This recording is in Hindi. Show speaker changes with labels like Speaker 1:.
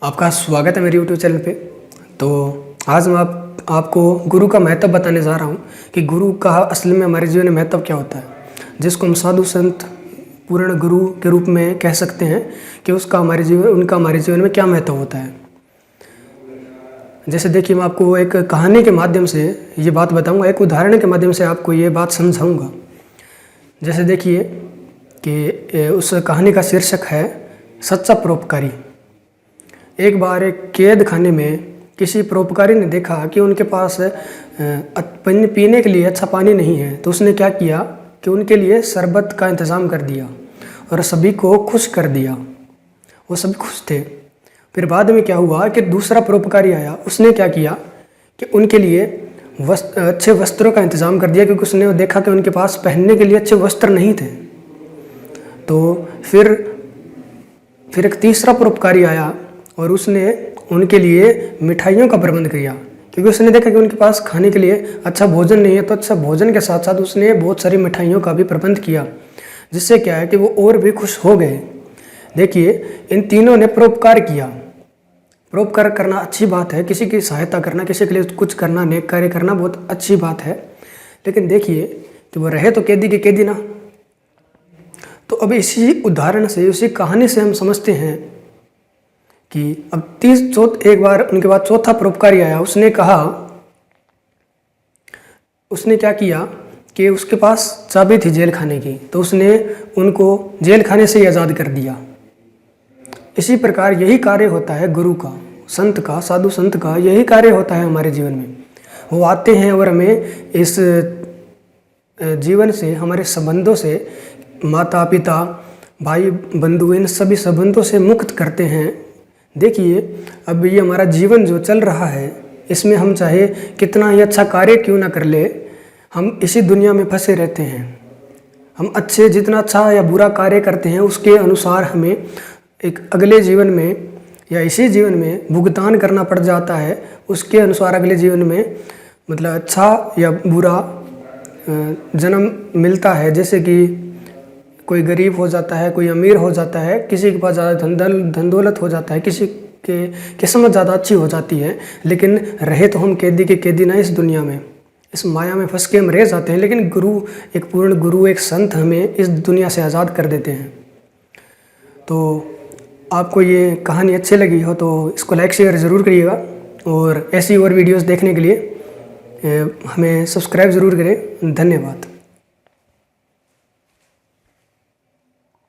Speaker 1: आपका स्वागत है मेरे YouTube चैनल पे। तो आज मैं आपको गुरु का महत्व बताने जा रहा हूँ कि गुरु का असल में हमारे जीवन में महत्व क्या होता है, जिसको हम साधु संत पूर्ण गुरु के रूप में कह सकते हैं कि उनका हमारे जीवन में क्या महत्व होता है। जैसे देखिए, मैं आपको एक कहानी के माध्यम से ये बात बताऊँगा, एक उदाहरण के माध्यम से आपको ये बात समझाऊँगा। जैसे देखिए कि उस कहानी का शीर्षक है सच्चा परोपकारी। एक बार एक कैद खाने में किसी परोपकारी ने देखा कि उनके पास पीने के लिए अच्छा पानी नहीं है, तो उसने क्या किया कि उनके लिए शरबत का इंतज़ाम कर दिया और सभी को खुश कर दिया। वो सभी खुश थे। फिर बाद में क्या हुआ कि दूसरा परोपकारी आया, उसने क्या किया कि उनके लिए अच्छे वस्त्रों का इंतज़ाम कर दिया, क्योंकि उसने देखा कि उनके पास पहनने के लिए अच्छे वस्त्र नहीं थे। तो फिर एक तीसरा परोपकारी आया और उसने उनके लिए मिठाइयों का प्रबंध किया, क्योंकि उसने देखा कि उनके पास खाने के लिए अच्छा भोजन नहीं है। तो अच्छा भोजन के साथ साथ उसने बहुत सारी मिठाइयों का भी प्रबंध किया, जिससे क्या है कि वो और भी खुश हो गए। देखिए, इन तीनों ने परोपकार किया। परोपकार करना अच्छी बात है, किसी की सहायता करना, किसी के लिए कुछ करना, नेक कार्य करना बहुत अच्छी बात है। लेकिन देखिए कि वो रहे तो कैदी के कैदी ना। तो अब इसी उदाहरण से, उसी कहानी से हम समझते हैं कि अब एक बार उनके बाद चौथा परोपकारी आया। उसने क्या किया कि उसके पास चाबी थी जेल खाने की, तो उसने उनको जेल खाने से ही आज़ाद कर दिया। इसी प्रकार यही कार्य होता है गुरु का, संत का, साधु संत का यही कार्य होता है हमारे जीवन में। वो आते हैं और हमें इस जीवन से, हमारे संबंधों से, माता पिता भाई बंधु, इन सभी संबंधों से मुक्त करते हैं। देखिए, अब ये हमारा जीवन जो चल रहा है, इसमें हम चाहे कितना ही अच्छा कार्य क्यों ना कर ले, हम इसी दुनिया में फंसे रहते हैं। हम जितना अच्छा या बुरा कार्य करते हैं, उसके अनुसार हमें एक अगले जीवन में या इसी जीवन में भुगतान करना पड़ जाता है। उसके अनुसार अगले जीवन में मतलब अच्छा या बुरा जन्म मिलता है। जैसे कि कोई गरीब हो जाता है, कोई अमीर हो जाता है, किसी के पास ज़्यादा धन दौलत हो जाता है, किसी के किस्मत ज़्यादा अच्छी हो जाती है। लेकिन रहे तो हम कैदी के कैदी ना इस दुनिया में, इस माया में फंस के हम रह जाते हैं। लेकिन गुरु, एक पूर्ण गुरु, एक संत हमें इस दुनिया से आज़ाद कर देते हैं। तो आपको ये कहानी अच्छी लगी हो तो इसको लाइक शेयर ज़रूर करिएगा, और ऐसी और वीडियोज़ देखने के लिए हमें सब्सक्राइब ज़रूर करें। धन्यवाद।